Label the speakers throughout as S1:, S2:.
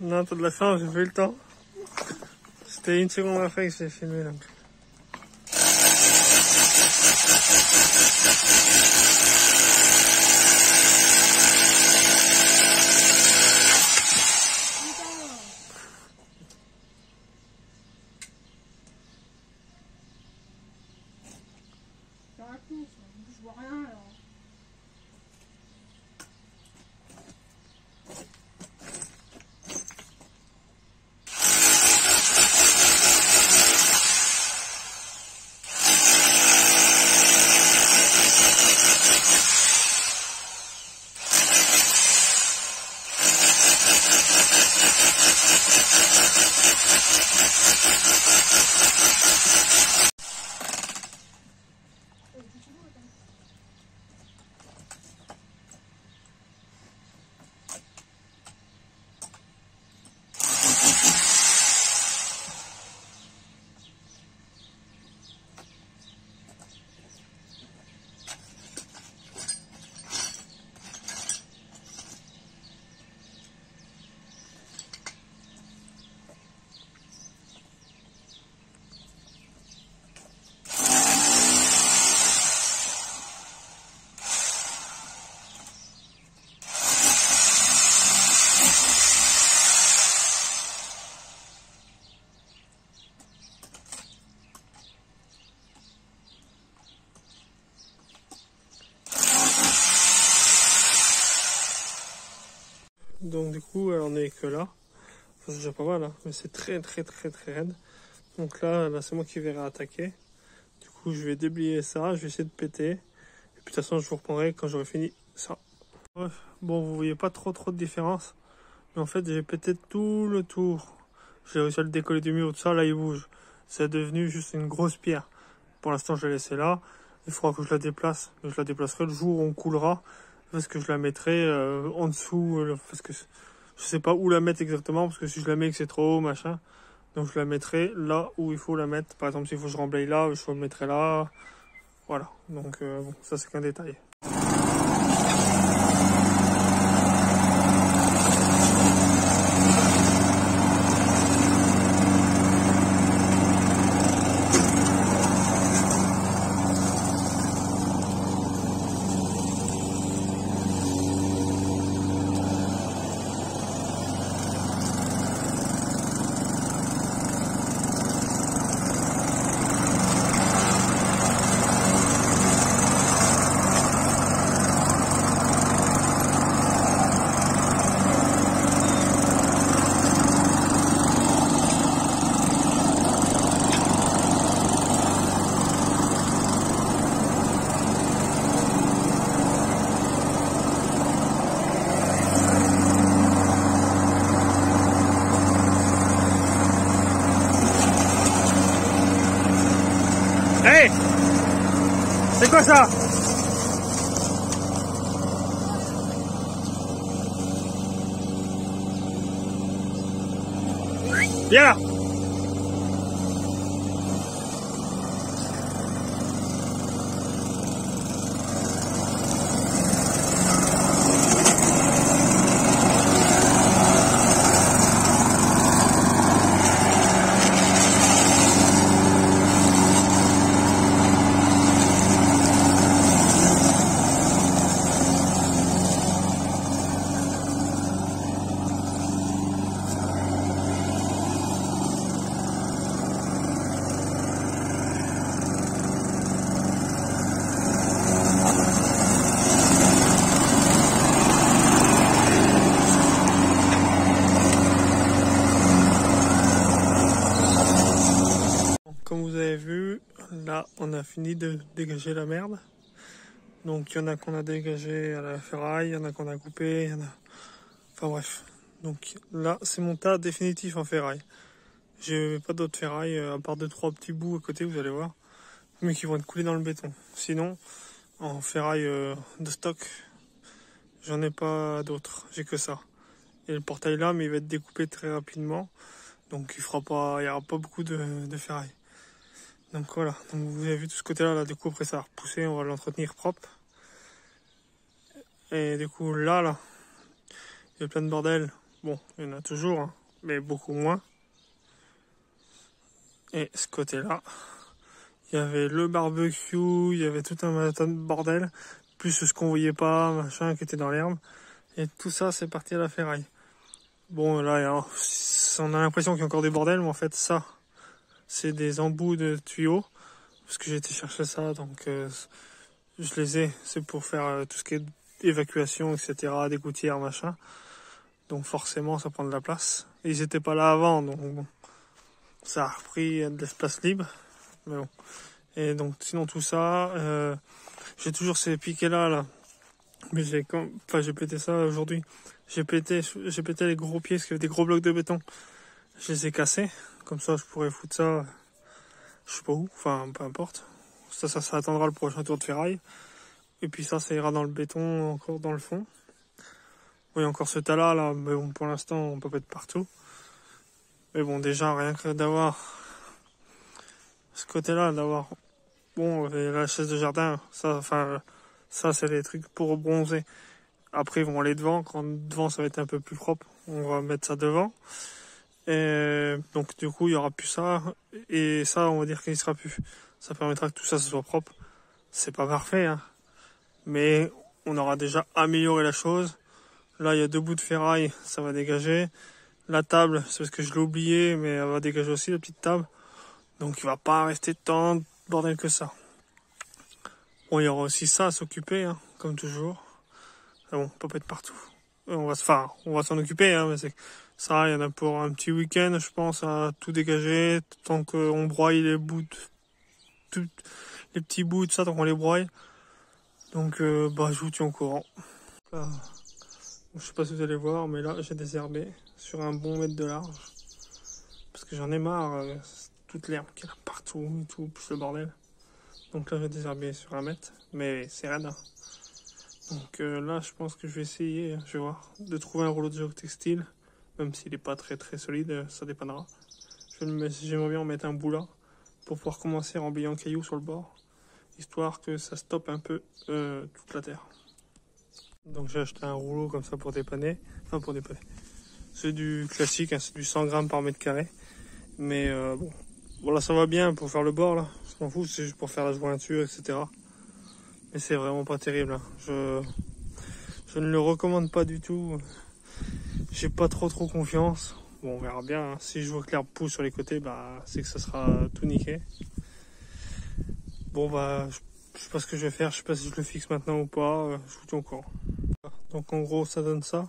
S1: Non, t'as de la chance, j'ai pas eu le temps. C'était une seconde après que j'ai filmé donc.
S2: Je vois rien alors.
S1: Donc du coup, on est que là. Enfin, c'est déjà pas mal, hein, mais c'est très raide. Donc là c'est moi qui vais réattaquer. Du coup, je vais déblayer ça, je vais essayer de péter. Et puis de toute façon, je vous reprendrai quand j'aurai fini ça. Ouais. Bon, vous voyez pas trop de différence. Mais en fait, j'ai pété tout le tour. J'ai réussi à le décoller du mur, tout ça, là il bouge. C'est devenu juste une grosse pierre. Pour l'instant, je l'ai laissé là. Il faudra que je la déplace. Je la déplacerai le jour où on coulera. Parce que je la mettrai en dessous. Parce que je sais pas où la mettre exactement. Parce que si je la mets et que c'est trop haut, machin. Donc je la mettrai là où il faut la mettre. Par exemple, s'il faut que je remblaye là, je le mettrai là. Voilà. Donc bon, ça c'est qu'un détail. Hey! C'est quoi ça? Viens là! Comme vous avez vu, là on a fini de dégager la merde. Donc il y en a qu'on a dégagé à la ferraille, il y en a qu'on a coupé, il y en a... Enfin bref. Donc là c'est mon tas définitif en ferraille. J'ai pas d'autres ferrailles à part 2-3 petits bouts à côté, vous allez voir. Mais qui vont être coulés dans le béton. Sinon, en ferraille de stock, j'en ai pas d'autres, j'ai que ça. Et le portail là, mais il va être découpé très rapidement. Donc il y aura pas beaucoup de ferraille. Donc voilà, donc vous avez vu tout ce côté-là, là, du coup après ça va repousser, on va l'entretenir propre. Et du coup là, il y a plein de bordel Bon, il y en a toujours, hein, mais beaucoup moins. Et ce côté-là, il y avait le barbecue, il y avait tout un tas de bordel, plus ce qu'on voyait pas, machin, qui était dans l'herbe. Et tout ça, c'est parti à la ferraille. Bon, là, on a l'impression qu'il y a encore des bordels, mais en fait, ça, c'est des embouts de tuyaux. Parce que j'ai été chercher ça, donc je les ai. C'est pour faire tout ce qui est évacuation, etc., des gouttières, machin. Donc forcément, ça prend de la place. Et ils étaient pas là avant, donc bon, ça a repris de l'espace libre. Mais bon. Et donc, sinon tout ça, j'ai toujours ces piquets-là, mais j'ai pété ça aujourd'hui. J'ai pété les gros pieds, parce qu'il y avait des gros blocs de béton. Je les ai cassés. Comme ça, je pourrais foutre ça, je sais pas où, enfin, peu importe. Ça attendra le prochain tour de ferraille. Et puis ça ira dans le béton, encore dans le fond. Oui, encore ce tas-là, là, mais bon, pour l'instant, on peut pas être partout. Mais bon, déjà, rien que d'avoir ce côté-là, bon, la chaise de jardin, ça, c'est les trucs pour bronzer. Après, ils vont aller devant. Quand devant, ça va être un peu plus propre, on va mettre ça devant. Et donc, du coup, il y aura plus ça. Et ça, on va dire qu'il sera plus. Ça permettra que tout ça soit propre. C'est pas parfait, hein. Mais on aura déjà amélioré la chose. Là, il y a 2 bouts de ferraille, ça va dégager. La table, c'est parce que je l'ai oublié, mais elle va dégager aussi, la petite table. Donc, il va pas rester tant de bordel que ça. Bon, il y aura aussi ça à s'occuper, hein, comme toujours. Ah bon, on peut pas être partout. On va s'en occuper, hein, mais ça, il y en a pour un petit week-end, je pense, à tout dégager, tant qu'on broie les bouts, les petits bouts de ça, tant qu'on les broie. Donc, je vous tiens au courant. Là, je sais pas si vous allez voir, mais là, j'ai désherbé sur un bon mètre de large. Parce que j'en ai marre, toute l'herbe qui est là partout et tout, plus le bordel. Donc là, j'ai désherbé sur 1 mètre, mais c'est raide, hein. Donc là, je pense que je vais essayer, je vais voir, de trouver un rouleau de géotextile, même s'il n'est pas très très solide, ça dépendra. J'aimerais bien en mettre un bout là, pour pouvoir commencer à remblayer en cailloux sur le bord, histoire que ça stoppe un peu toute la terre. Donc j'ai acheté un rouleau comme ça pour dépanner, c'est du classique, hein, c'est du 100 grammes par mètre carré, mais bon, voilà, ça va bien pour faire le bord là, je m'en fous, c'est juste pour faire la jointure, etc. Mais c'est vraiment pas terrible, hein. Je ne le recommande pas du tout. J'ai pas trop confiance. Bon, on verra bien, hein. Si je vois que l'herbe pousse sur les côtés, c'est que ça sera tout niqué. Bon, je sais pas ce que je vais faire. Je sais pas si je le fixe maintenant ou pas. Je vous tiens au courant. Donc en gros, ça donne ça.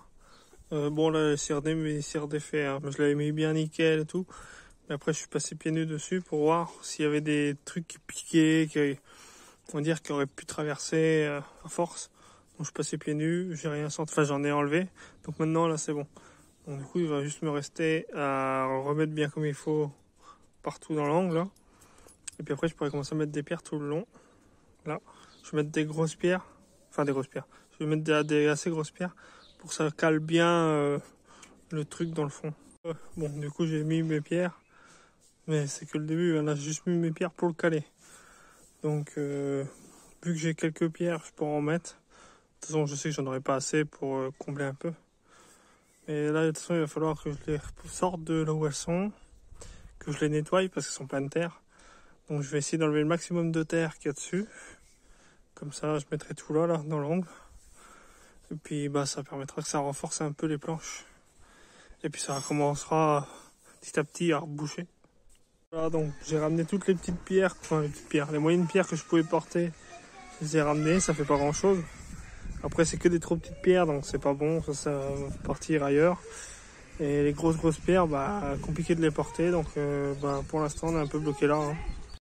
S1: Bon, là, les CRD fait, hein. Je l'avais mis bien nickel et tout. Mais après, je suis passé pieds nus dessus pour voir s'il y avait des trucs qui piquaient, on va dire qu'il aurait pu traverser à force. Donc je passais pieds nus, j'ai rien senti, j'en ai enlevé. Donc maintenant là c'est bon. Donc du coup il va juste me rester à remettre bien comme il faut partout dans l'angle là. Et puis après je pourrais commencer à mettre des pierres tout le long. Là, je vais mettre des grosses pierres, Je vais mettre des assez grosses pierres pour que ça cale bien le truc dans le fond. Bon, du coup j'ai mis mes pierres, mais c'est que le début. Là j'ai juste mis mes pierres pour le caler. Donc, vu que j'ai quelques pierres, je pourrais en mettre. De toute façon, je sais que j'en aurai pas assez pour combler un peu. Mais là, de toute façon, il va falloir que je les sorte de là où elles sont, que je les nettoie parce qu'elles sont pleines de terre. Donc, je vais essayer d'enlever le maximum de terre qu'il y a dessus. Comme ça, je mettrai tout là dans l'angle. Et puis, ça permettra que ça renforce un peu les planches. Et puis, ça commencera petit à petit à reboucher. Voilà, donc j'ai ramené toutes les petites pierres, les moyennes pierres que je pouvais porter, je les ai ramenées, ça fait pas grand chose. Après c'est que des trop petites pierres, donc c'est pas bon, ça va partir ailleurs. Et les grosses pierres, compliqué de les porter, donc pour l'instant on est un peu bloqué là, hein.